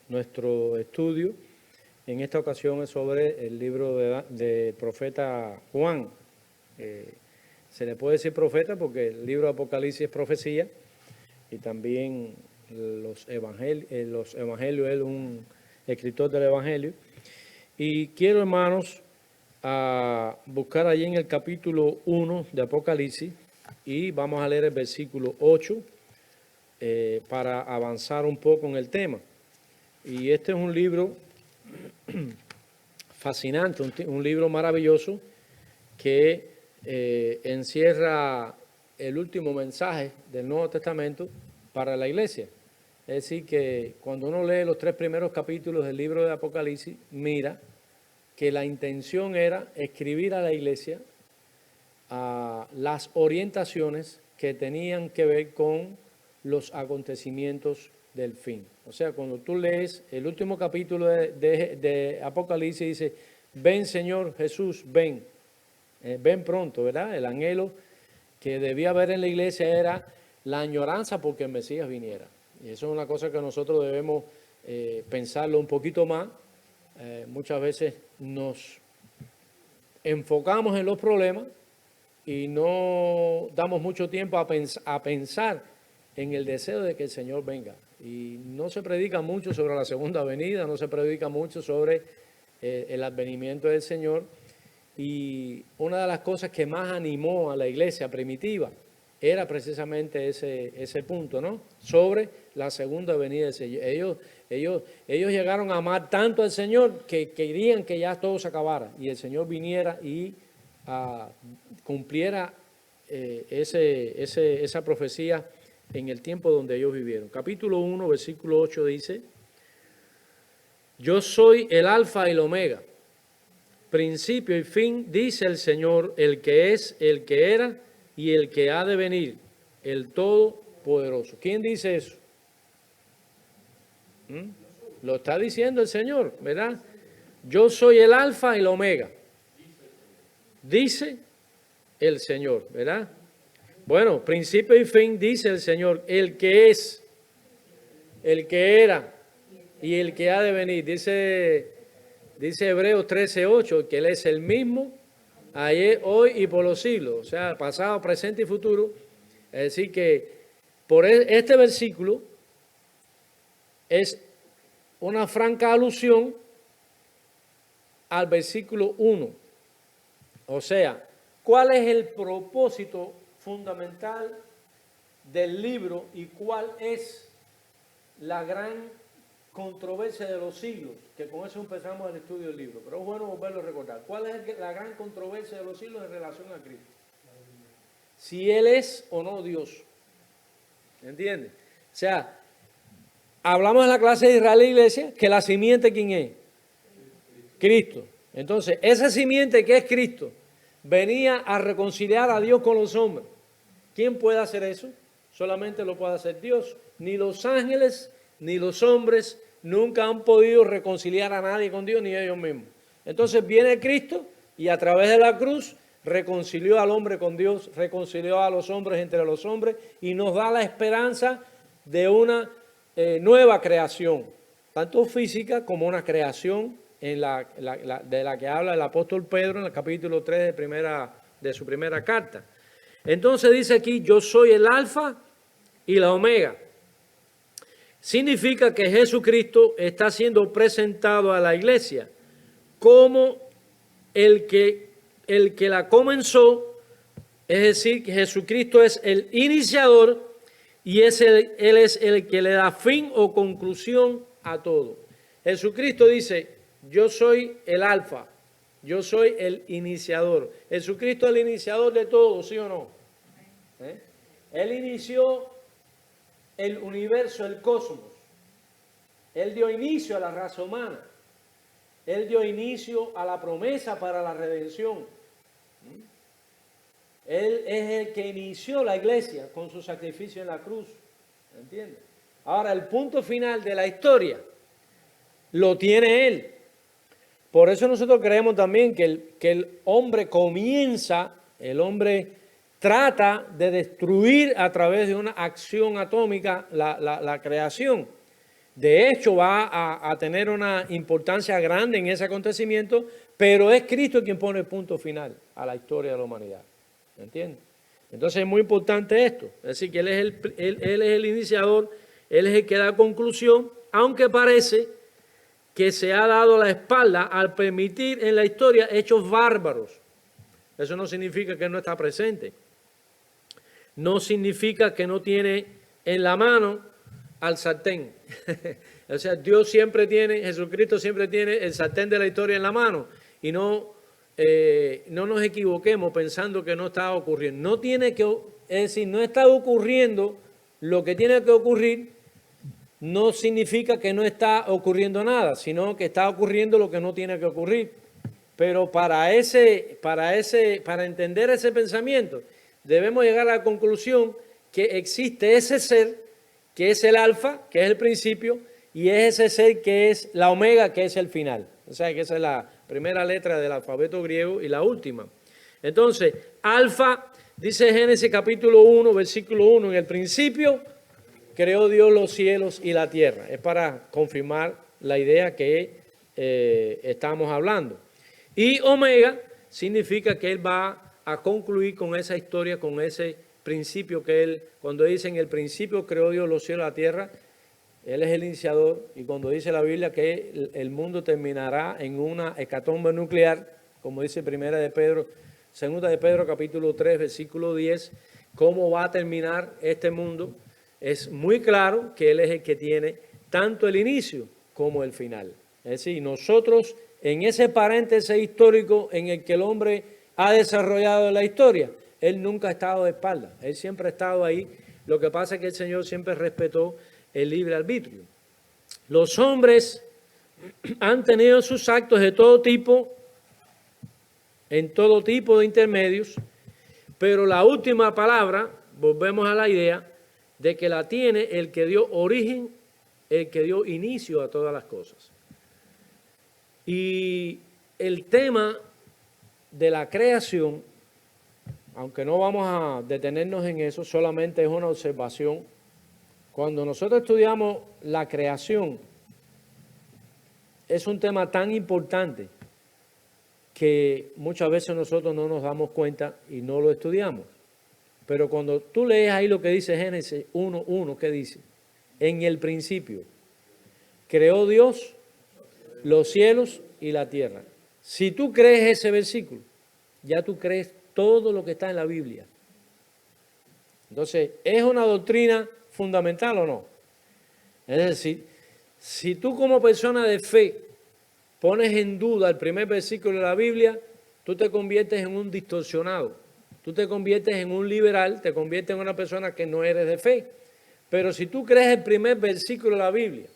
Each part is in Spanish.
Nuestro estudio en esta ocasión es sobre el libro del profeta Juan. Se le puede decir profeta porque el libro de Apocalipsis es profecía y también los evangelios, él es un escritor del evangelio. Y quiero, hermanos, a buscar allí en el capítulo 1 de Apocalipsis y vamos a leer el versículo 8 para avanzar un poco en el tema. Y este es un libro fascinante, un libro maravilloso que encierra el último mensaje del Nuevo Testamento para la iglesia. Es decir, que cuando uno lee los 3 primeros capítulos del libro de Apocalipsis, mira que la intención era escribir a la iglesia las orientaciones que tenían que ver con los acontecimientos del fin. O sea, cuando tú lees el último capítulo de Apocalipsis, dice, ven Señor Jesús, ven, ven pronto, ¿verdad? El anhelo que debía haber en la iglesia era la añoranza porque el Mesías viniera. Y eso es una cosa que nosotros debemos pensarlo un poquito más. Muchas veces nos enfocamos en los problemas y no damos mucho tiempo a pensar en el deseo de que el Señor venga. Y no se predica mucho sobre la segunda venida, no se predica mucho sobre el advenimiento del Señor. Y una de las cosas que más animó a la iglesia primitiva era precisamente ese punto, ¿no? Sobre la segunda venida del Señor. Ellos llegaron a amar tanto al Señor que querían que ya todo se acabara y el Señor viniera y cumpliera esa profecía en el tiempo donde ellos vivieron. Capítulo 1, versículo 8 dice, yo soy el alfa y el omega, principio y fin, dice el Señor, el que es, el que era y el que ha de venir, el Todopoderoso. ¿Quién dice eso? Lo está diciendo el Señor, ¿verdad? Yo soy el alfa y el omega, dice el Señor, ¿verdad? Bueno, principio y fin, dice el Señor, el que es, el que era y el que ha de venir. Dice Hebreos 13:8, que Él es el mismo, ayer, hoy y por los siglos. O sea, pasado, presente y futuro. Es decir, que por este versículo es una franca alusión al versículo 1. O sea, ¿cuál es el propósito fundamental del libro y cuál es la gran controversia de los siglos? Que con eso empezamos el estudio del libro, pero es bueno volverlo a recordar. ¿Cuál es la gran controversia de los siglos en relación a Cristo? Si Él es o no Dios. ¿Entiendes? O sea, hablamos en la clase de Israel e Iglesia que la simiente, ¿quién es? Cristo. Entonces, esa simiente que es Cristo venía a reconciliar a Dios con los hombres. ¿Quién puede hacer eso? Solamente lo puede hacer Dios. Ni los ángeles, ni los hombres nunca han podido reconciliar a nadie con Dios, ni ellos mismos. Entonces viene Cristo y a través de la cruz reconcilió al hombre con Dios, reconcilió a los hombres entre los hombres y nos da la esperanza de una nueva creación, tanto física como una creación de la que habla el apóstol Pedro en el capítulo 3 de su primera carta. Entonces dice aquí, yo soy el alfa y la omega. Significa que Jesucristo está siendo presentado a la iglesia como el que la comenzó, es decir, que Jesucristo es el iniciador y Él es el que le da fin o conclusión a todo. Jesucristo dice, yo soy el alfa, yo soy el iniciador. Jesucristo es el iniciador de todo, ¿sí o no? Él inició el universo, el cosmos. Él dio inicio a la raza humana. Él dio inicio a la promesa para la redención. Él es el que inició la iglesia con su sacrificio en la cruz. ¿Entiendes? Ahora, el punto final de la historia lo tiene Él. Por eso nosotros creemos también que el hombre comienza, el hombre trata de destruir a través de una acción atómica la creación. De hecho, va a tener una importancia grande en ese acontecimiento, pero es Cristo quien pone el punto final a la historia de la humanidad. ¿Me entiendes? Entonces es muy importante esto. Es decir, que Él es el iniciador, Él es el que da conclusión, aunque parece que se ha dado la espalda al permitir en la historia hechos bárbaros. Eso no significa que no está presente. No significa que no tiene en la mano al sartén. O sea, Dios siempre tiene, Jesucristo siempre tiene el sartén de la historia en la mano. Y no nos equivoquemos pensando que no está ocurriendo. No tiene que, es decir, no está ocurriendo lo que tiene que ocurrir, no significa que no está ocurriendo nada, sino que está ocurriendo lo que no tiene que ocurrir. Pero para entender ese pensamiento, debemos llegar a la conclusión que existe ese ser, que es el alfa, que es el principio, y es ese ser que es la omega, que es el final. O sea, que esa es la primera letra del alfabeto griego y la última. Entonces, alfa, dice Génesis capítulo 1, versículo 1, en el principio creó Dios los cielos y la tierra. Es para confirmar la idea que estamos hablando. Y omega significa que Él va a concluir con esa historia, con ese principio que Él, cuando dice en el principio creó Dios los cielos y la tierra, Él es el iniciador, y cuando dice la Biblia que el mundo terminará en una hecatombe nuclear, como dice Primera de Pedro, Segunda de Pedro capítulo 3, versículo 10, cómo va a terminar este mundo, es muy claro que Él es el que tiene tanto el inicio como el final. Es decir, nosotros en ese paréntesis histórico en el que el hombre ha desarrollado la historia, Él nunca ha estado de espalda, Él siempre ha estado ahí. Lo que pasa es que el Señor siempre respetó el libre arbitrio. Los hombres han tenido sus actos de todo tipo, en todo tipo de intermedios, pero la última palabra, volvemos a la idea, de que la tiene el que dio origen, el que dio inicio a todas las cosas. Y el tema de la creación, aunque no vamos a detenernos en eso, solamente es una observación. Cuando nosotros estudiamos la creación, es un tema tan importante que muchas veces nosotros no nos damos cuenta y no lo estudiamos. Pero cuando tú lees ahí lo que dice Génesis 1:1, ¿qué dice? En el principio creó Dios los cielos y la tierra. Si tú crees ese versículo, ya tú crees todo lo que está en la Biblia. Entonces, ¿es una doctrina fundamental o no? Es decir, si tú como persona de fe pones en duda el primer versículo de la Biblia, tú te conviertes en un distorsionado. Tú te conviertes en un liberal, te conviertes en una persona que no eres de fe. Pero si tú crees el primer versículo de la Biblia,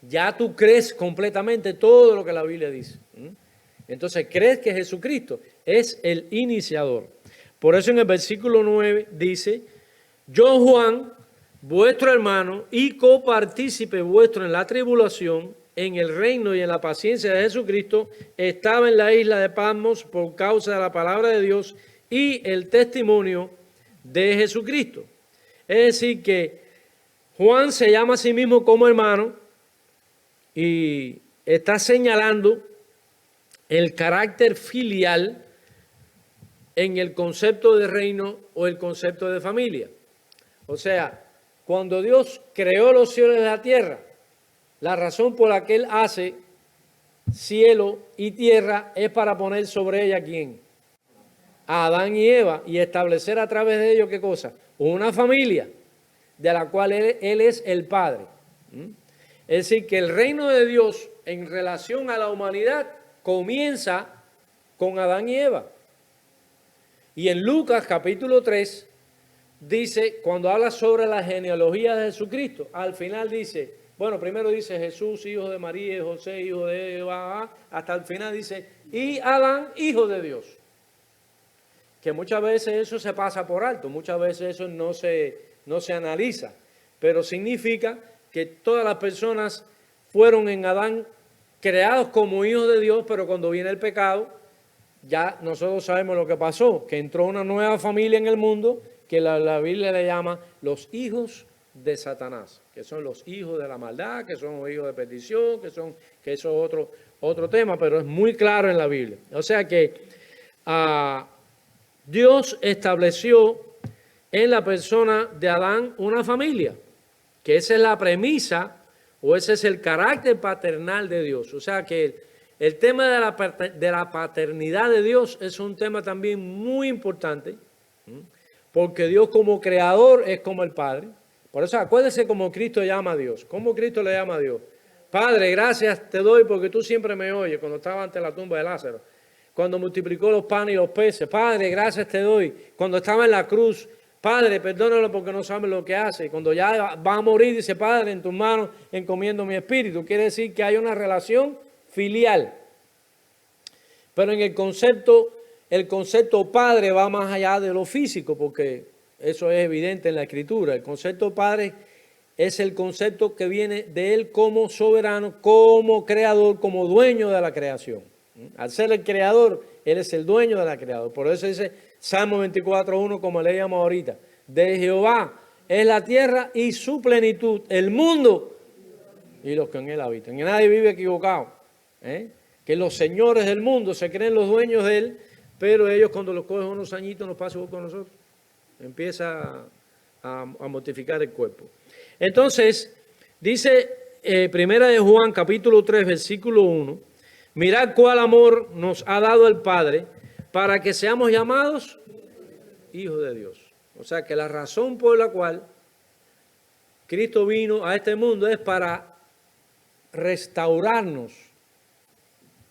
ya tú crees completamente todo lo que la Biblia dice. Entonces crees que Jesucristo es el iniciador. Por eso en el versículo 9 dice, yo Juan, vuestro hermano y copartícipe vuestro en la tribulación, en el reino y en la paciencia de Jesucristo, estaba en la isla de Patmos por causa de la palabra de Dios y el testimonio de Jesucristo. Es decir que Juan se llama a sí mismo como hermano y está señalando el carácter filial en el concepto de reino o el concepto de familia. O sea, cuando Dios creó los cielos y la tierra, la razón por la que Él hace cielo y tierra es para poner sobre ella, ¿quién? A Adán y Eva, y establecer a través de ellos, ¿qué cosa? Una familia de la cual Él es el Padre. Es decir, que el reino de Dios en relación a la humanidad comienza con Adán y Eva. Y en Lucas capítulo 3 dice, cuando habla sobre la genealogía de Jesucristo, al final dice, bueno, primero dice Jesús, hijo de María, y José, hijo de Eva, hasta el final dice, y Adán, hijo de Dios. Que muchas veces eso se pasa por alto, muchas veces eso no se analiza, pero significa que todas las personas fueron en Adán creados como hijos de Dios, pero cuando viene el pecado, ya nosotros sabemos lo que pasó, que entró una nueva familia en el mundo, que la Biblia le llama los hijos de Satanás, que son los hijos de la maldad, que son los hijos de perdición, que eso es otro tema, pero es muy claro en la Biblia. O sea que Dios estableció en la persona de Adán una familia, que esa es la premisa o ese es el carácter paternal de Dios. O sea que el tema de la paternidad de Dios es un tema también muy importante, porque Dios como creador es como el Padre. Por eso acuérdense cómo Cristo llama a Dios. ¿Cómo Cristo le llama a Dios? Padre, gracias te doy porque tú siempre me oyes. Cuando estaba ante la tumba de Lázaro, cuando multiplicó los panes y los peces. Padre, gracias te doy. Cuando estaba en la cruz, Padre, perdónalo porque no saben lo que hace. Cuando ya va a morir, dice, Padre, en tus manos encomiendo mi espíritu. Quiere decir que hay una relación filial. Pero en el concepto padre va más allá de lo físico, porque eso es evidente en la Escritura. El concepto padre es el concepto que viene de él como soberano, como creador, como dueño de la creación. Al ser el creador, él es el dueño de la creación. Por eso dice Salmo 24:1, como leíamos ahorita, de Jehová es la tierra y su plenitud, el mundo y los que en él habitan. Y nadie vive equivocado, que los señores del mundo se creen los dueños de él, pero ellos cuando los cogen unos añitos nos pasan con nosotros. Empieza a mortificar el cuerpo. Entonces, dice Primera de Juan, capítulo 3, versículo 1, mirad cuál amor nos ha dado el Padre para que seamos llamados hijos de Dios. O sea que la razón por la cual Cristo vino a este mundo es para restaurarnos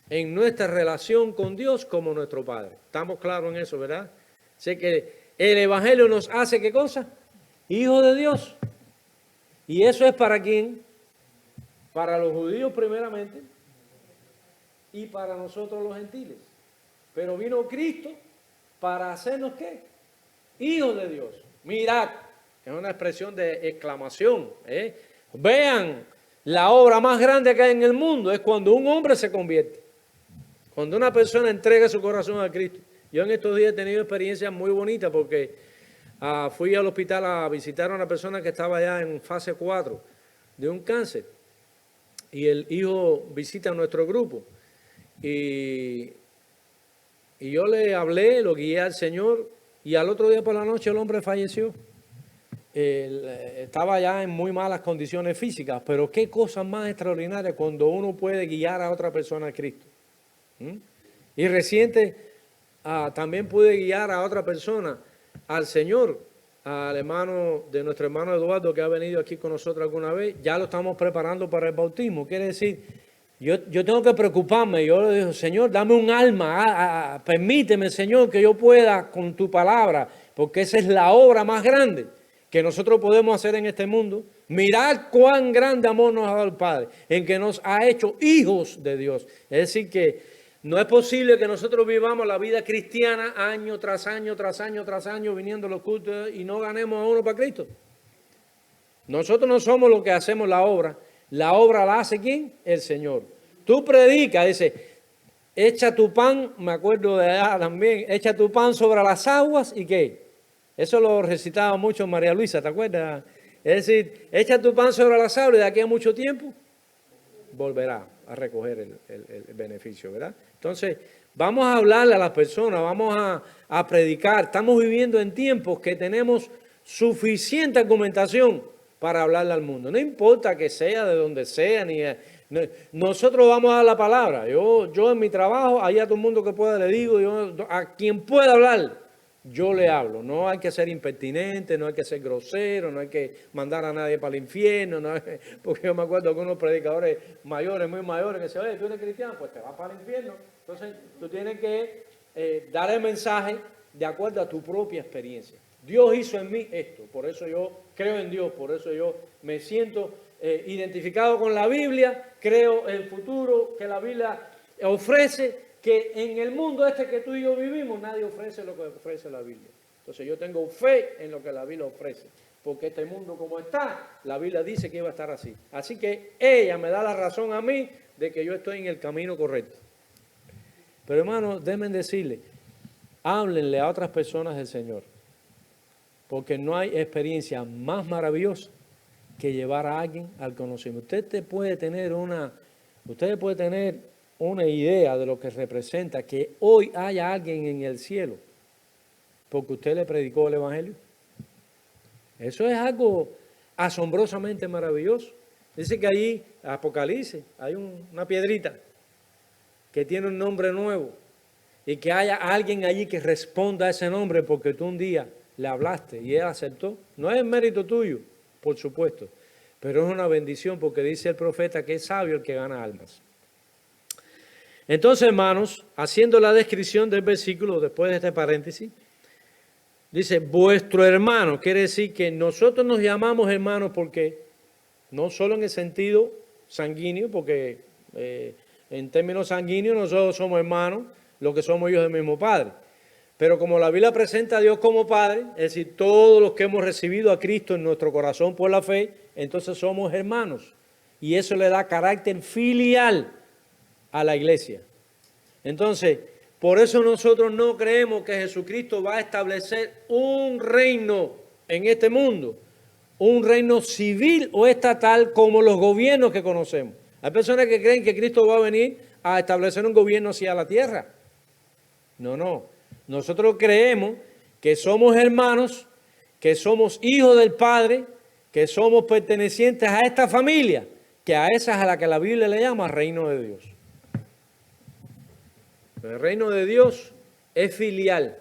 en nuestra relación con Dios como nuestro Padre. Estamos claros en eso, ¿verdad? Sé que el Evangelio nos hace, ¿qué cosa? Hijos de Dios. ¿Y eso es para quién? Para los judíos primeramente y para nosotros los gentiles. Pero vino Cristo para hacernos, ¿qué? Hijos de Dios. Mirad, es una expresión de exclamación. Vean, la obra más grande que hay en el mundo es cuando un hombre se convierte. Cuando una persona entrega su corazón a Cristo. Yo en estos días he tenido experiencias muy bonitas porque fui al hospital a visitar a una persona que estaba ya en fase 4 de un cáncer. Y el hijo visita a nuestro grupo. Y yo le hablé, lo guié al Señor y al otro día por la noche el hombre falleció. Estaba ya en muy malas condiciones físicas, pero qué cosa más extraordinaria cuando uno puede guiar a otra persona a Cristo. Y reciente también pude guiar a otra persona al Señor, al hermano de nuestro hermano Eduardo que ha venido aquí con nosotros alguna vez. Ya lo estamos preparando para el bautismo. Quiere decir, yo tengo que preocuparme. Yo le digo, Señor, dame un alma, permíteme, Señor, que yo pueda con tu palabra, porque esa es la obra más grande que nosotros podemos hacer en este mundo. Mirad cuán grande amor nos ha dado el Padre, en que nos ha hecho hijos de Dios. Es decir que no es posible que nosotros vivamos la vida cristiana año tras año, tras año, tras año, viniendo a los cultos y no ganemos a uno para Cristo. Nosotros no somos los que hacemos la obra. La obra la hace ¿quién? El Señor. Tú predicas, dice, echa tu pan, me acuerdo de allá también, echa tu pan sobre las aguas y ¿qué? Eso lo recitaba mucho María Luisa, ¿te acuerdas? Es decir, echa tu pan sobre las aguas y de aquí a mucho tiempo volverá a recoger el beneficio, ¿verdad? Entonces, vamos a hablarle a las personas, vamos a predicar. Estamos viviendo en tiempos que tenemos suficiente argumentación para hablarle al mundo. No importa que sea de donde sea, nosotros vamos a dar la palabra. Yo en mi trabajo, allá a todo el mundo que pueda le digo, a quien pueda hablar, yo le hablo. No hay que ser impertinente, no hay que ser grosero, no hay que mandar a nadie para el infierno, porque yo me acuerdo de algunos predicadores mayores, muy mayores, que decían, oye, tú eres cristiano, pues te vas para el infierno. Entonces, tú tienes que dar el mensaje de acuerdo a tu propia experiencia. Dios hizo en mí esto, por eso yo creo en Dios, por eso yo me siento identificado con la Biblia, creo en el futuro que la Biblia ofrece, que en el mundo este que tú y yo vivimos, nadie ofrece lo que ofrece la Biblia. Entonces yo tengo fe en lo que la Biblia ofrece, porque este mundo como está, la Biblia dice que iba a estar así. Así que ella me da la razón a mí de que yo estoy en el camino correcto. Pero hermanos, déjenme decirle, háblenle a otras personas del Señor, porque no hay experiencia más maravillosa que llevar a alguien al conocimiento. Ustedes pueden tener una idea de lo que representa que hoy haya alguien en el cielo porque usted le predicó el Evangelio. Eso es algo asombrosamente maravilloso. Dice que allí, Apocalipsis, hay una piedrita que tiene un nombre nuevo y que haya alguien allí que responda a ese nombre porque tú un día le hablaste y él aceptó. No es mérito tuyo, por supuesto, pero es una bendición porque dice el profeta que es sabio el que gana almas. Entonces, hermanos, haciendo la descripción del versículo, después de este paréntesis, dice, vuestro hermano, quiere decir que nosotros nos llamamos hermanos porque, no solo en el sentido sanguíneo, porque en términos sanguíneos nosotros somos hermanos, los que somos hijos del mismo Padre. Pero como la Biblia presenta a Dios como Padre, es decir, todos los que hemos recibido a Cristo en nuestro corazón por la fe, entonces somos hermanos. Y eso le da carácter filial a la iglesia. Entonces, por eso nosotros no creemos que Jesucristo va a establecer un reino en este mundo, un reino civil o estatal como los gobiernos que conocemos. Hay personas que creen que Cristo va a venir a establecer un gobierno hacia la tierra. No. Nosotros creemos que somos hermanos, que somos hijos del Padre, que somos pertenecientes a esta familia, que a esa es a la que la Biblia le llama reino de Dios. El reino de Dios es filial,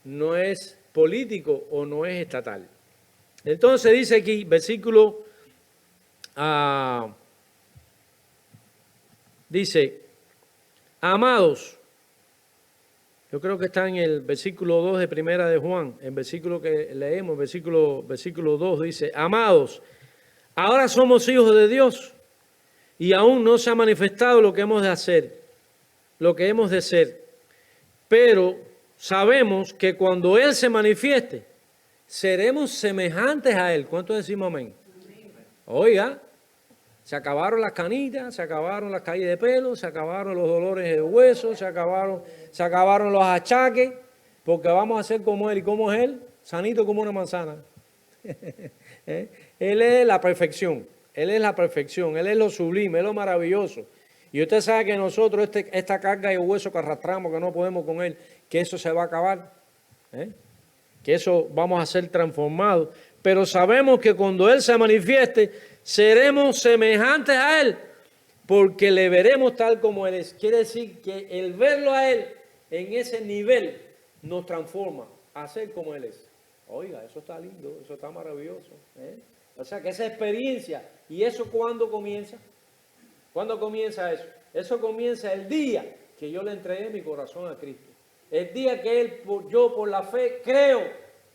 no es político o no es estatal. Entonces dice aquí, versículo, dice, amados, yo creo que está en el versículo 2 de Primera de Juan, el versículo que leemos, versículo 2 dice, amados, ahora somos hijos de Dios y aún no se ha manifestado lo que hemos de hacer, lo que hemos de ser, pero sabemos que cuando Él se manifieste, seremos semejantes a Él. ¿Cuántos decimos amén? Oiga, se acabaron las canitas, se acabaron las caídas de pelo, se acabaron los dolores de huesos, se acabaron los achaques, porque vamos a ser como Él. ¿Y cómo es Él? Sanito como una manzana. Él es la perfección, Él es la perfección, Él es lo sublime, Él es lo maravilloso. Y usted sabe que nosotros esta carga de hueso que arrastramos, que no podemos con Él, que eso se va a acabar, que eso vamos a ser transformados. Pero sabemos que cuando Él se manifieste, seremos semejantes a Él, porque le veremos tal como Él es. Quiere decir que el verlo a Él en ese nivel nos transforma a ser como Él es. Oiga, eso está lindo, eso está maravilloso. O sea, que esa experiencia, ¿y eso cuándo comienza? ¿Cuándo comienza eso? Eso comienza el día que yo le entregué mi corazón a Cristo. El día que yo por la fe creo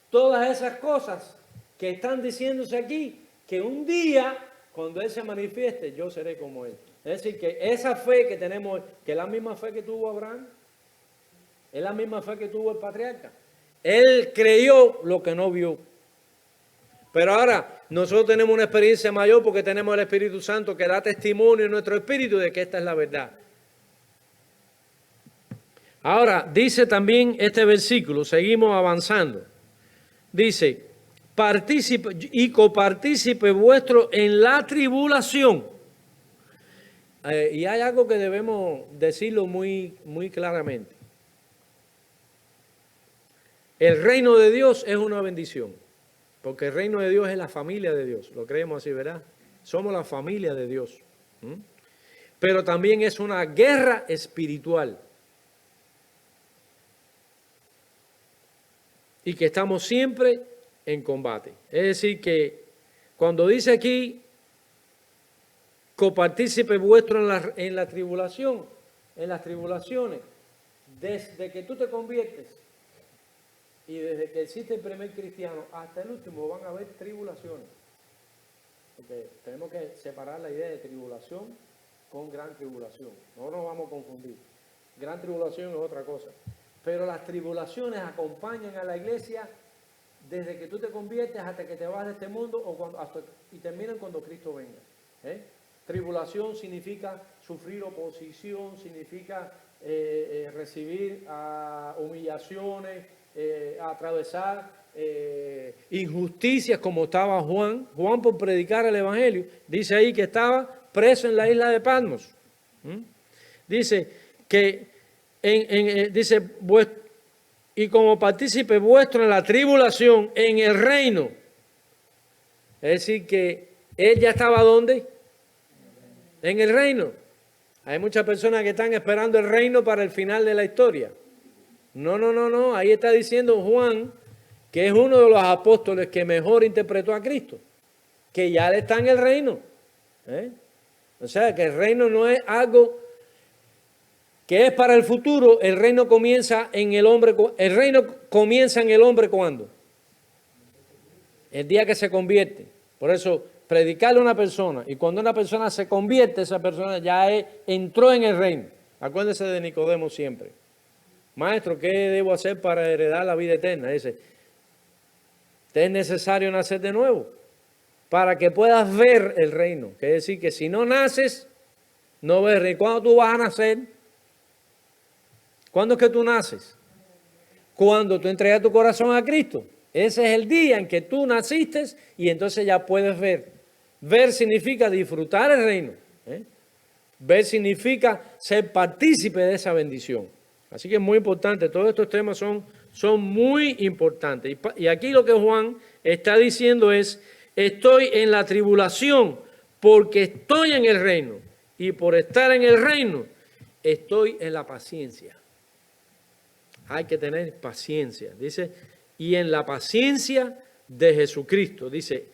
todas esas cosas que están diciéndose aquí, que un día, cuando Él se manifieste, yo seré como Él. Es decir, que esa fe que tenemos, que es la misma fe que tuvo Abraham, es la misma fe que tuvo el patriarca. Él creyó lo que no vio. Pero ahora nosotros tenemos una experiencia mayor porque tenemos el Espíritu Santo que da testimonio en nuestro espíritu de que esta es la verdad. Ahora, dice también este versículo, seguimos avanzando. Dice, partícipe y copartícipe vuestro en la tribulación. Y hay algo que debemos decirlo muy claramente. El reino de Dios es una bendición, porque el reino de Dios es la familia de Dios, lo creemos así, ¿verdad? Somos la familia de Dios. Pero también es una guerra espiritual. Y que estamos siempre en combate. Es decir, que cuando dice aquí, copartícipe vuestro en la tribulación, en las tribulaciones, desde que tú te conviertes y desde que existe el primer cristiano hasta el último van a haber tribulaciones. Porque tenemos que separar la idea de tribulación con gran tribulación. No nos vamos a confundir. Gran tribulación es otra cosa. Pero las tribulaciones acompañan a la iglesia desde que tú te conviertes hasta que te vas de este mundo y terminan cuando Cristo venga. Tribulación significa sufrir oposición, significa recibir humillaciones, atravesar injusticias como estaba Juan. Juan, por predicar el Evangelio, dice ahí que estaba preso en la isla de Patmos. Dice que dice, y como partícipe vuestro en la tribulación, en el reino. Es decir, que él ya estaba ¿dónde? En el reino. Hay muchas personas que están esperando el reino para el final de la historia. No. Ahí está diciendo Juan, que es uno de los apóstoles que mejor interpretó a Cristo, que ya está en el reino. O sea, que el reino no es algo que es para el futuro. El reino comienza en el hombre. El reino comienza en el hombre ¿cuándo? El día que se convierte. Por eso, predicarle a una persona, y cuando una persona se convierte, esa persona ya entró en el reino. Acuérdense de Nicodemo siempre. Maestro, ¿qué debo hacer para heredar la vida eterna? Dice, te es necesario nacer de nuevo para que puedas ver el reino. Quiere decir que si no naces, no ves el reino. ¿Cuándo tú vas a nacer? ¿Cuándo es que tú naces? Cuando tú entregas tu corazón a Cristo. Ese es el día en que tú naciste y entonces ya puedes ver. Ver significa disfrutar el reino. Ver significa ser partícipe de esa bendición. Así que es muy importante. Todos estos temas son muy importantes. Y aquí lo que Juan está diciendo es, estoy en la tribulación porque estoy en el reino. Y por estar en el reino, estoy en la paciencia. Hay que tener paciencia. Dice, y en la paciencia de Jesucristo. Dice,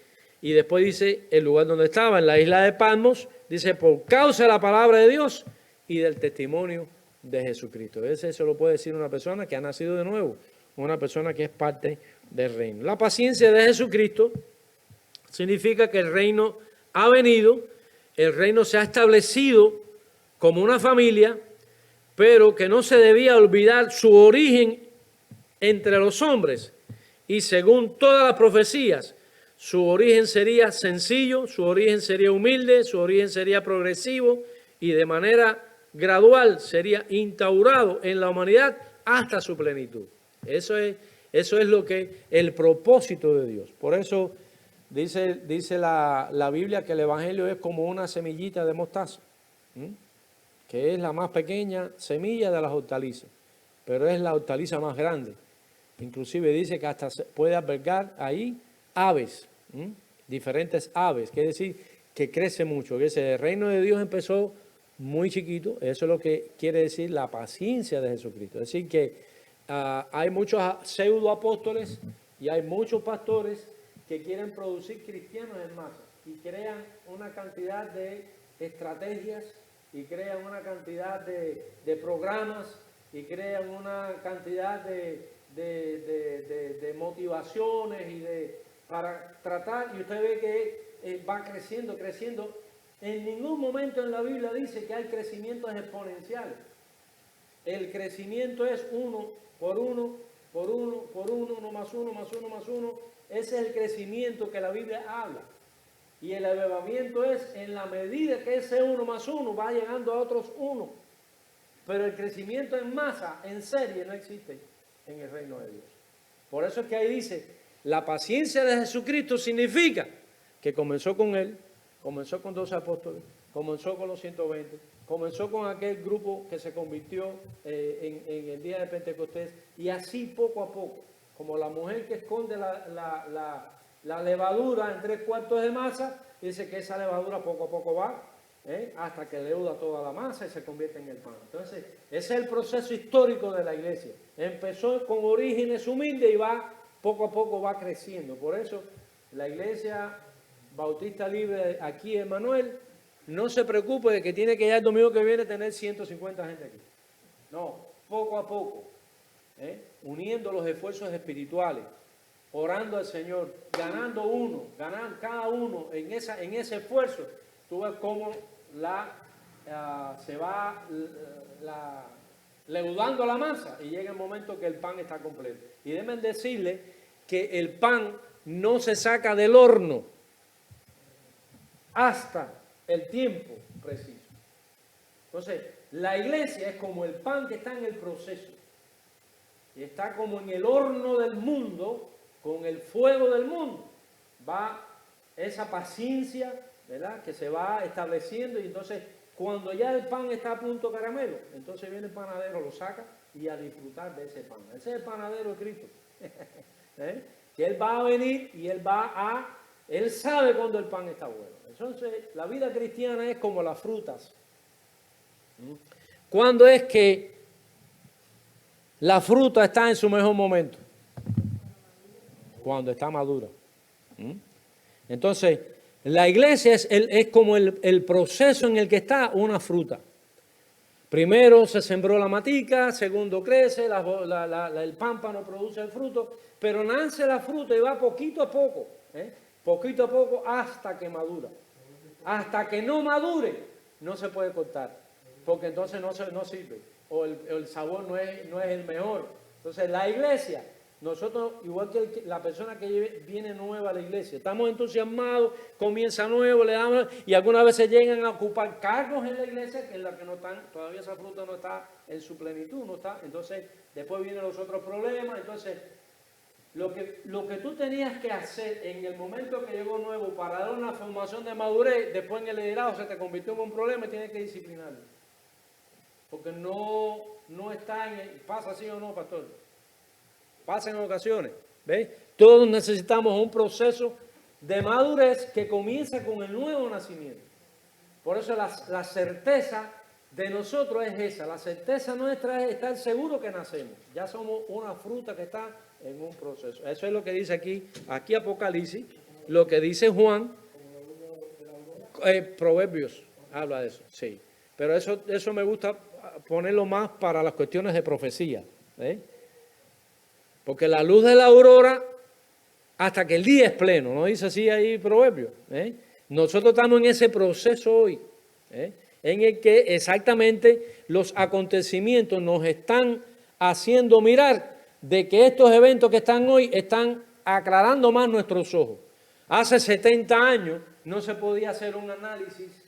y después dice, el lugar donde estaba, en la isla de Patmos, dice, por causa de la palabra de Dios y del testimonio de Jesucristo. Eso lo puede decir una persona que ha nacido de nuevo, una persona que es parte del reino. La paciencia de Jesucristo significa que el reino ha venido, el reino se ha establecido como una familia, pero que no se debía olvidar su origen entre los hombres. Y según todas las profecías, su origen sería sencillo, su origen sería humilde, su origen sería progresivo y de manera gradual sería instaurado en la humanidad hasta su plenitud. Eso es lo que el propósito de Dios. Por eso dice la Biblia que el Evangelio es como una semillita de mostaza, que es la más pequeña semilla de las hortalizas, pero es la hortaliza más grande. Inclusive dice que hasta puede albergar ahí aves, diferentes aves, quiere decir que crece mucho. El reino de Dios empezó muy chiquito, eso es lo que quiere decir la paciencia de Jesucristo. Es decir que hay muchos pseudo apóstoles y hay muchos pastores que quieren producir cristianos en masa y crean una cantidad de estrategias y crean una cantidad de programas y crean una cantidad de motivaciones para tratar, y usted ve que va creciendo. En ningún momento en la Biblia dice que hay crecimientos exponenciales. El crecimiento es uno por uno, uno más uno, más uno, más uno. Ese es el crecimiento que la Biblia habla. Y el avivamiento es en la medida que ese uno más uno va llegando a otros uno. Pero el crecimiento en masa, en serie, no existe en el reino de Dios. Por eso es que ahí dice, la paciencia de Jesucristo significa que comenzó con él, comenzó con 12 apóstoles, comenzó con los 120, comenzó con aquel grupo que se convirtió en el día de Pentecostés, y así poco a poco, como la mujer que esconde la levadura en 3/4 de masa, dice que esa levadura poco a poco va, hasta que leuda toda la masa y se convierte en el pan. Entonces, ese es el proceso histórico de la iglesia. Empezó con orígenes humildes y poco a poco va creciendo. Por eso, la iglesia Bautista Libre aquí en Manuel no se preocupe de que tiene que ya el domingo que viene tener 150 gente aquí. No, poco a poco, uniendo los esfuerzos espirituales, orando al Señor, ganando cada uno en ese esfuerzo. Tú ves cómo se va leudando la masa y llega el momento que el pan está completo. Y deben decirle que el pan no se saca del horno hasta el tiempo preciso. Entonces, la iglesia es como el pan que está en el proceso y está como en el horno del mundo con el fuego del mundo, va esa paciencia, ¿verdad?, que se va estableciendo, y entonces cuando ya el pan está a punto caramelo, entonces viene el panadero, lo saca y a disfrutar de ese pan. Ese es el panadero de Cristo. Que Él va a venir y Él sabe cuando el pan está bueno. Entonces, la vida cristiana es como las frutas. ¿Cuándo es que la fruta está en su mejor momento? Cuando está madura. Entonces, la iglesia es como el proceso en el que está una fruta. Primero se sembró la matica, segundo crece, el pámpano produce el fruto, pero nace la fruta y va poquito a poco hasta que madura. Hasta que no madure, no se puede cortar, porque entonces no sirve, o el sabor no es el mejor. Entonces la iglesia, nosotros, igual que la persona que viene nueva a la iglesia, estamos entusiasmados, comienza nuevo, le damos, y algunas veces llegan a ocupar cargos en la iglesia, que en la que no están, todavía esa fruta no está en su plenitud, no está. Entonces después vienen los otros problemas. Entonces lo que tú tenías que hacer en el momento que llegó nuevo para dar una formación de madurez, después en el liderazgo se te convirtió en un problema y tienes que disciplinarlo, porque no está pasa así o no, pastor. Pasa en ocasiones, ¿ves? Todos necesitamos un proceso de madurez que comienza con el nuevo nacimiento. Por eso la certeza de nosotros es esa. La certeza nuestra es estar seguro que nacemos. Ya somos una fruta que está en un proceso. Eso es lo que dice aquí Apocalipsis, lo que dice Juan, Proverbios habla de eso, sí. Pero eso me gusta ponerlo más para las cuestiones de profecía, ¿eh? Porque la luz de la aurora, hasta que el día es pleno, ¿no dice así ahí Proverbios? Nosotros estamos en ese proceso hoy, en el que exactamente los acontecimientos nos están haciendo mirar de que estos eventos que están hoy están aclarando más nuestros ojos. Hace 70 años no se podía hacer un análisis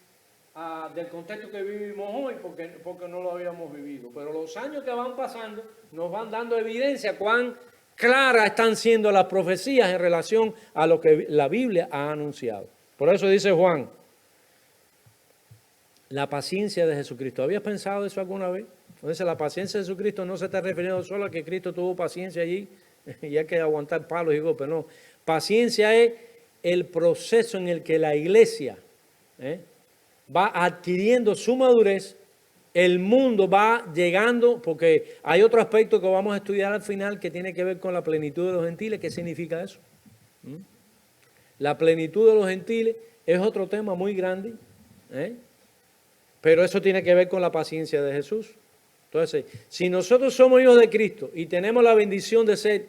del contexto que vivimos hoy porque no lo habíamos vivido. Pero los años que van pasando nos van dando evidencia cuán claras están siendo las profecías en relación a lo que la Biblia ha anunciado. Por eso dice Juan, la paciencia de Jesucristo. ¿Habías pensado eso alguna vez? Entonces la paciencia de Jesucristo no se está refiriendo solo a que Cristo tuvo paciencia allí y hay que aguantar palos y golpes, no. Paciencia es el proceso en el que la iglesia va adquiriendo su madurez, el mundo va llegando, porque hay otro aspecto que vamos a estudiar al final que tiene que ver con la plenitud de los gentiles. ¿Qué significa eso? La plenitud de los gentiles es otro tema muy grande, pero eso tiene que ver con la paciencia de Jesús. Entonces, si nosotros somos hijos de Cristo y tenemos la bendición de ser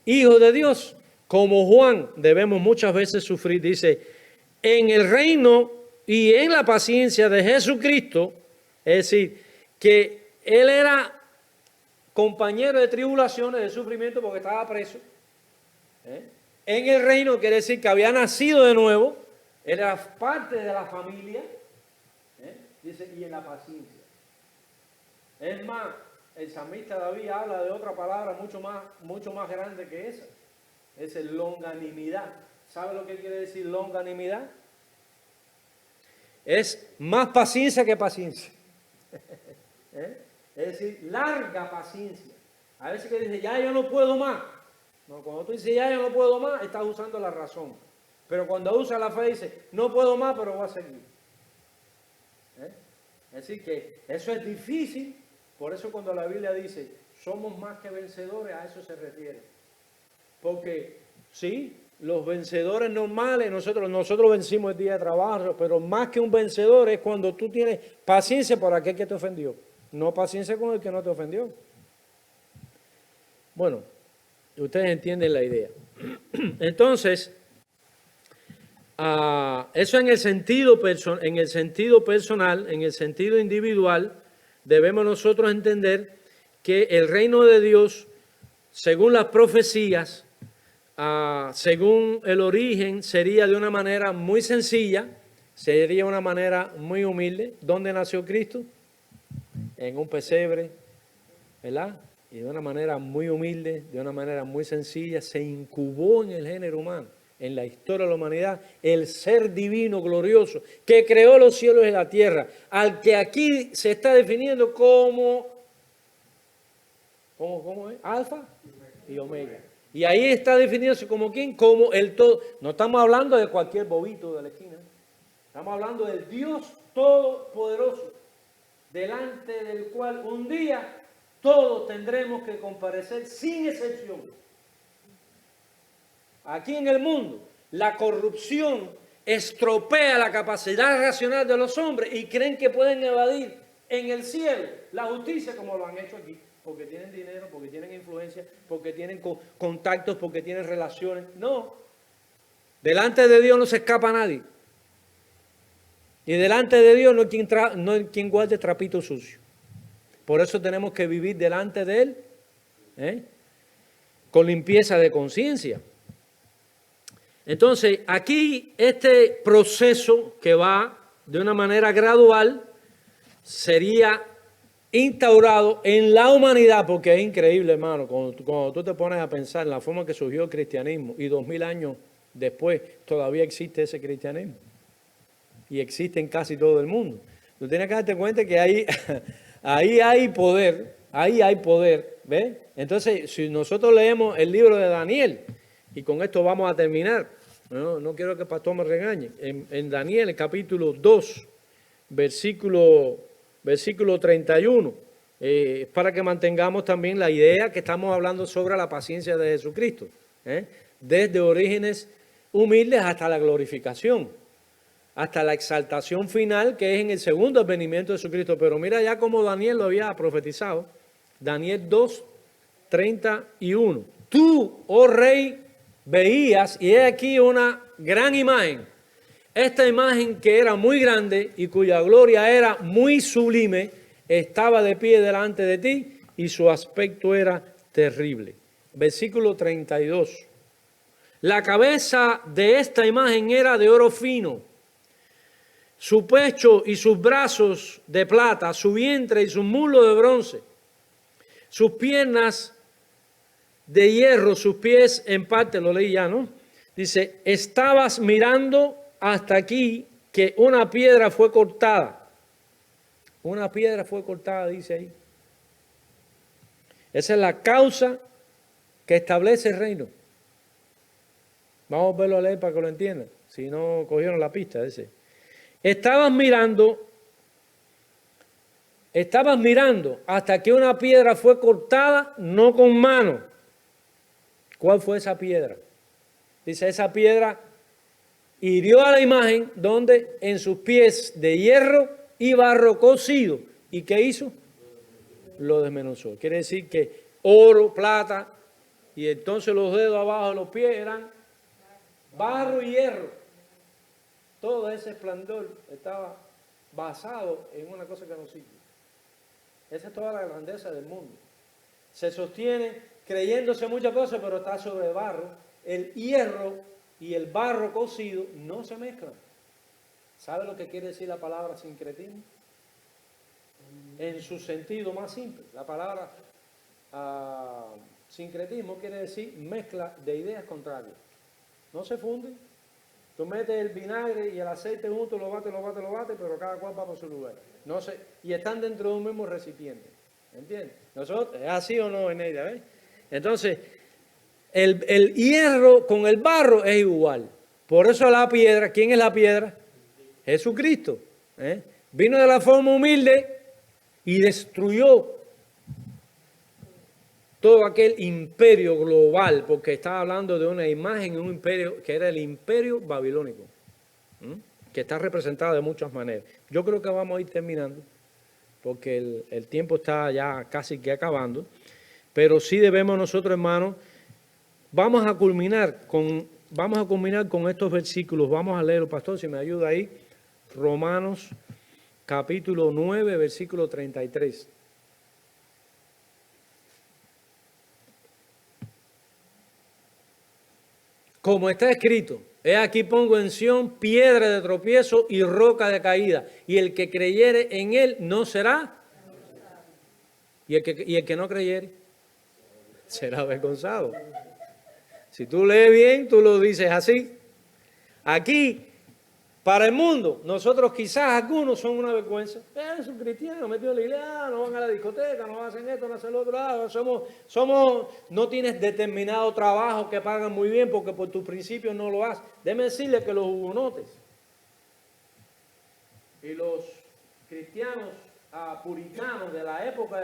hijos de Dios, como Juan debemos muchas veces sufrir, dice, en el reino y en la paciencia de Jesucristo, es decir, que Él era compañero de tribulaciones, de sufrimiento, porque estaba preso. En el reino quiere decir que había nacido de nuevo, Él era parte de la familia, dice, y en la paciencia. Es más, el salmista David habla de otra palabra mucho más grande que esa. Es el longanimidad. ¿Sabe lo que quiere decir longanimidad? Es más paciencia que paciencia. Es decir, larga paciencia. A veces que dice, ya yo no puedo más. No, cuando tú dices, ya yo no puedo más, estás usando la razón. Pero cuando usa la fe, dice, no puedo más, pero voy a seguir. Es decir, que eso es difícil. Por eso cuando la Biblia dice, somos más que vencedores, a eso se refiere. Porque, sí, los vencedores normales, nosotros vencimos el día de trabajo, pero más que un vencedor es cuando tú tienes paciencia por aquel que te ofendió, no paciencia con el que no te ofendió. Bueno, ustedes entienden la idea. Entonces, eso en el sentido personal, en el sentido individual, debemos nosotros entender que el reino de Dios, según las profecías, según el origen, sería de una manera muy sencilla, sería una manera muy humilde. ¿Dónde nació Cristo? En un pesebre, ¿verdad? y de una manera muy humilde, de una manera muy sencilla, se incubó en el género humano, en la historia de la humanidad, el ser divino glorioso que creó los cielos y la tierra, al que aquí se está definiendo como ¿cómo es? Alfa y Omega. Y ahí está definiéndose como quién, como el todo. No estamos hablando de cualquier bobito de la esquina, estamos hablando del Dios todopoderoso, delante del cual un día todos tendremos que comparecer sin excepción. Aquí en el mundo, la corrupción estropea la capacidad racional de los hombres y creen que pueden evadir en el cielo la justicia como lo han hecho aquí, porque tienen dinero, porque tienen influencia, porque tienen contactos, porque tienen relaciones. No, delante de Dios no se escapa nadie. Y delante de Dios no hay quien guarde trapito sucio. Por eso tenemos que vivir delante de Él, con limpieza de conciencia. Entonces, aquí este proceso que va de una manera gradual sería instaurado en la humanidad, porque es increíble, hermano, cuando tú te pones a pensar en la forma que surgió el cristianismo y 2000 años después todavía existe ese cristianismo y existe en casi todo el mundo. Tú tienes que darte cuenta que ahí hay poder, ¿ves? Entonces, si nosotros leemos el libro de Daniel, y con esto vamos a terminar, no quiero que el pastor me regañe, en Daniel, capítulo 2, versículo 31, para que mantengamos también la idea que estamos hablando sobre la paciencia de Jesucristo, desde orígenes humildes hasta la glorificación, hasta la exaltación final, que es en el segundo advenimiento de Jesucristo. Pero mira ya como Daniel lo había profetizado, Daniel 2, 31. Tú, oh rey, veías, y he aquí una gran imagen, esta imagen que era muy grande y cuya gloria era muy sublime, estaba de pie delante de ti y su aspecto era terrible. Versículo 32. La cabeza de esta imagen era de oro fino, su pecho y sus brazos de plata, su vientre y sus muslos de bronce, sus piernas de hierro, sus pies en parte, lo leí ya, ¿no? Dice, estabas mirando hasta aquí que una piedra fue cortada. Una piedra fue cortada, dice ahí. Esa es la causa que establece el reino. Vamos a verlo a leer para que lo entiendan, si no cogieron la pista ese. Estabas mirando hasta que una piedra fue cortada, no con mano. ¿Cuál fue esa piedra? Dice, esa piedra hirió a la imagen donde en sus pies de hierro y barro cocido. ¿Y qué hizo? Lo desmenuzó. Quiere decir que oro, plata, y entonces los dedos abajo de los pies eran barro y hierro. Todo ese esplendor estaba basado en una cosa que no sirve. Esa es toda la grandeza del mundo. Se sostiene creyéndose muchas cosas, pero está sobre barro. El hierro y el barro cocido no se mezclan. ¿Sabe lo que quiere decir la palabra sincretismo? En su sentido más simple. La palabra sincretismo quiere decir mezcla de ideas contrarias. No se funden. Tú metes el vinagre y el aceite juntos, lo bates, pero cada cual va por su lugar. No sé, y están dentro de un mismo recipiente. ¿Entiendes? ¿Nosotros, es así o no, Eneida? ¿Ves? Entonces, el hierro con el barro es igual. Por eso la piedra, ¿quién es la piedra? Jesucristo. Vino de la forma humilde y destruyó todo aquel imperio global, porque estaba hablando de una imagen, un imperio que era el imperio babilónico, que está representado de muchas maneras. Yo creo que vamos a ir terminando, porque el tiempo está ya casi que acabando, pero sí debemos nosotros, hermanos, vamos a culminar con estos versículos. Vamos a leerlo, pastor, si me ayuda ahí. Romanos capítulo 9, versículo 33. Como está escrito, he aquí pongo en Sión piedra de tropiezo y roca de caída, y el que creyere en él no será, y el que no creyere. será avergonzado. Si tú lees bien, tú lo dices así. Aquí, para el mundo, nosotros quizás algunos son una vergüenza. Es un cristiano metido en la iglesia, no van a la discoteca, no hacen esto, no hacen lo otro. No tienes determinado trabajo que pagan muy bien porque por tus principios no lo haces. Déjeme decirle que los hugonotes y los cristianos puritanos de la época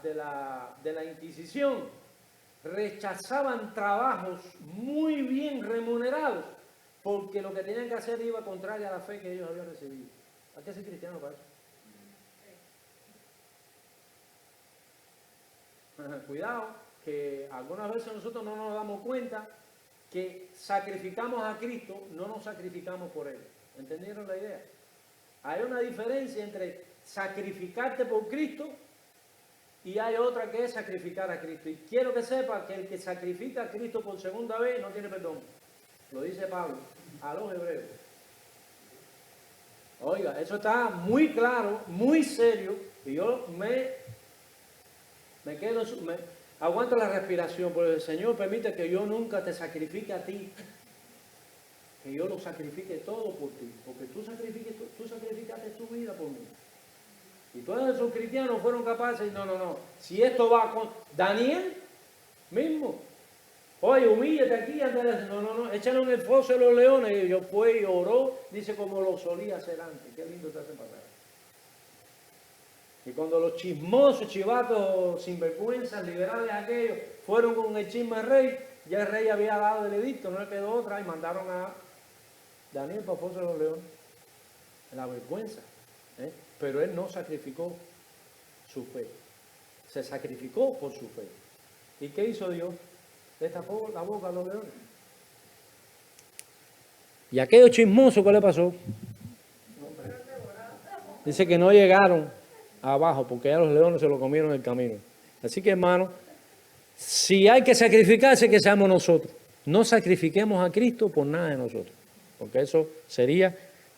de la Inquisición rechazaban trabajos muy bien remunerados porque lo que tenían que hacer iba contraria a la fe que ellos habían recibido. ¿Hay que ser cristiano para eso? Cuidado, que algunas veces nosotros no nos damos cuenta que sacrificamos a Cristo, no nos sacrificamos por Él. ¿Entendieron la idea? Hay una diferencia entre sacrificarte por Cristo y hay otra que es sacrificar a Cristo. Y quiero que sepa que el que sacrifica a Cristo por segunda vez no tiene perdón. Lo dice Pablo a los hebreos. Oiga, eso está muy claro, muy serio, y yo me quedo, aguanto la respiración, porque el Señor permite que yo nunca te sacrifique a ti, que yo lo sacrifique todo por ti, porque tú sacrificaste tu vida por mí. Y todos esos cristianos fueron capaces, no, si esto va con Daniel mismo, oye, humíllate aquí, no, échalo en el foso de los leones. Y yo fue y oró, dice como lo solía hacer antes. Qué lindo te hace pasar. Y cuando los chismosos, chivatos, sinvergüenzas, liberales aquellos, fueron con el chisme al rey, ya el rey había dado el edicto, no le quedó otra, y mandaron a Daniel para el foso de los leones. La vergüenza. Pero él no sacrificó su fe. Se sacrificó por su fe. ¿Y qué hizo Dios? Le tapó la boca a los leones. ¿Y aquellos chismosos qué le pasó? Dice que no llegaron abajo porque ya los leones se lo comieron en el camino. Así que, hermano, si hay que sacrificarse, que seamos nosotros. No sacrifiquemos a Cristo por nada de nosotros, porque eso sería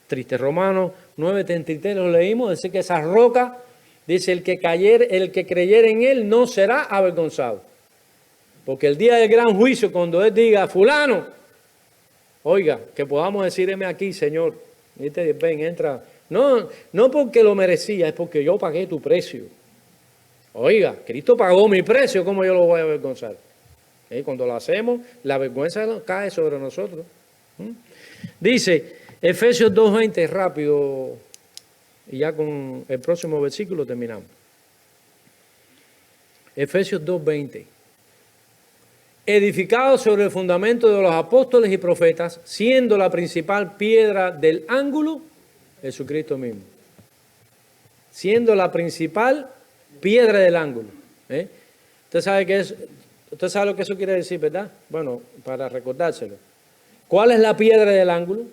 triste. Romanos 9:33 lo leímos, dice que esa roca, dice el que creyere en él no será avergonzado. Porque el día del gran juicio, cuando Él diga, fulano, oiga, que podamos decir, heme aquí, Señor, ven, entra. No porque lo merecía, es porque yo pagué tu precio. Oiga, Cristo pagó mi precio, ¿cómo yo lo voy a avergonzar? Cuando lo hacemos, la vergüenza cae sobre nosotros. Dice, Efesios 2:20, rápido, y ya con el próximo versículo terminamos. Efesios 2:20. Edificado sobre el fundamento de los apóstoles y profetas, siendo la principal piedra del ángulo, Jesucristo mismo. Siendo la principal piedra del ángulo. Usted sabe lo que eso quiere decir, ¿verdad? Bueno, para recordárselo. ¿Cuál es la piedra del ángulo?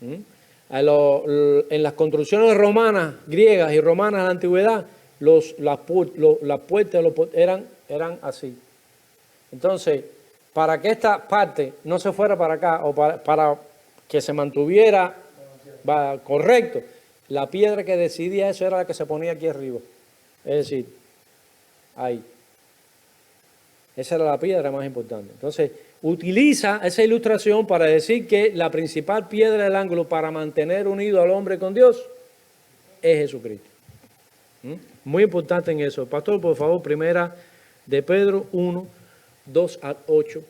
En las construcciones romanas, griegas y romanas de la antigüedad, las puertas eran así. Entonces, para que esta parte no se fuera para acá o para que se mantuviera correcto, la piedra que decidía eso era la que se ponía aquí arriba. Es decir, ahí. Esa era la piedra más importante. Entonces, utiliza esa ilustración para decir que la principal piedra del ángulo para mantener unido al hombre con Dios es Jesucristo. Muy importante en eso. Pastor, por favor, primera de Pedro 1, 2 al 8.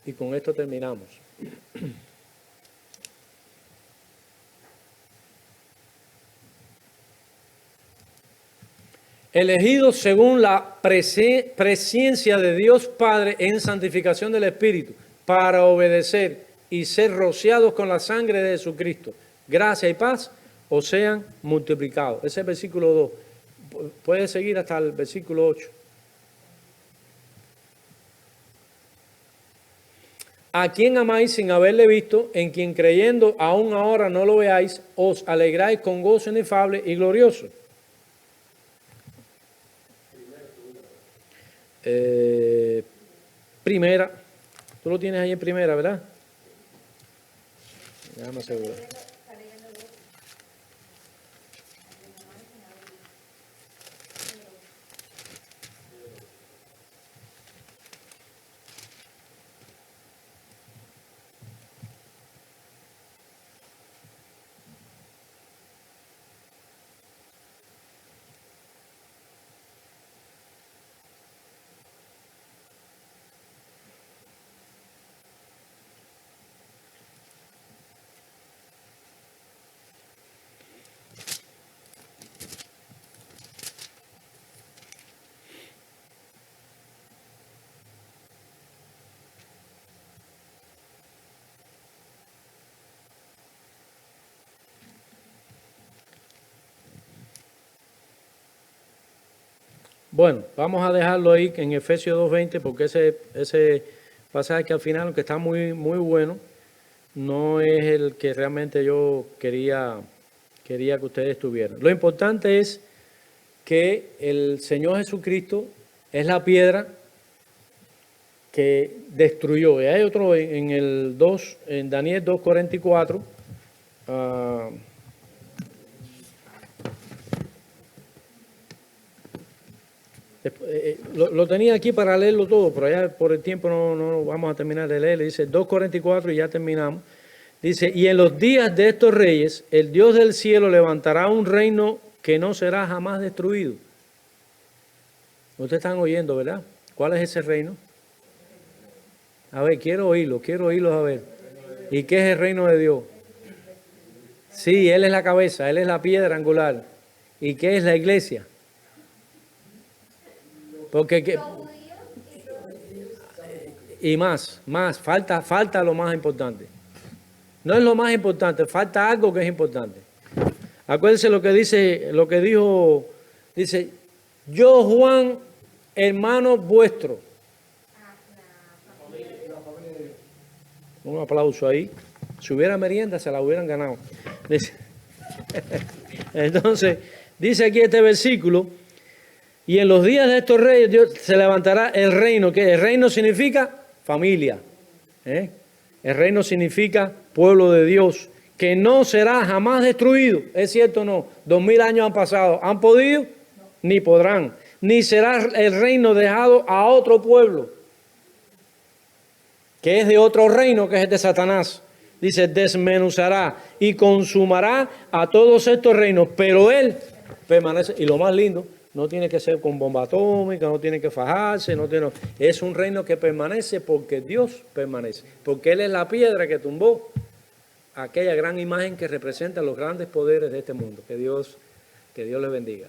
Y con esto terminamos. Elegidos según la presencia de Dios Padre en santificación del Espíritu, para obedecer y ser rociados con la sangre de Jesucristo. Gracia y paz os sean multiplicados. Ese es el versículo 2. Puede seguir hasta el versículo 8. A quien amáis sin haberle visto, en quien creyendo aún ahora no lo veáis, os alegráis con gozo inefable y glorioso. Primera, tú lo tienes ahí en primera, ¿verdad? Déjame asegurar. Bueno, vamos a dejarlo ahí en Efesios 2:20 porque ese pasaje que al final, aunque está muy, muy bueno, no es el que realmente yo quería que ustedes tuvieran. Lo importante es que el Señor Jesucristo es la piedra que destruyó. Y hay otro en el 2, en Daniel 2:44. Lo tenía aquí para leerlo todo, pero ya por el tiempo no vamos a terminar de leer. Dice 2:44 y ya terminamos. Dice, y en los días de estos reyes, el Dios del cielo levantará un reino que no será jamás destruido. Ustedes están oyendo, ¿verdad? ¿Cuál es ese reino? A ver, quiero oírlos a ver. ¿Y qué es el reino de Dios? Sí, Él es la cabeza, Él es la piedra angular. ¿Y qué es la iglesia? Porque y más, falta lo más importante. No es lo más importante, falta algo que es importante. Acuérdense lo que dijo, dice, yo Juan, hermano vuestro. Un aplauso ahí. Si hubiera merienda, se la hubieran ganado. Entonces, dice aquí este versículo, y en los días de estos reyes Dios se levantará el reino, que el reino significa familia. El reino significa pueblo de Dios, que no será jamás destruido. ¿Es cierto o no? 2000 años han pasado. ¿Han podido? Ni podrán. Ni será el reino dejado a otro pueblo, que es de otro reino, que es de Satanás. Dice, desmenuzará y consumará a todos estos reinos, pero él permanece. Y lo más lindo, no tiene que ser con bomba atómica, no tiene que fajarse, es un reino que permanece porque Dios permanece, porque Él es la piedra que tumbó aquella gran imagen que representa los grandes poderes de este mundo. Que Dios les bendiga.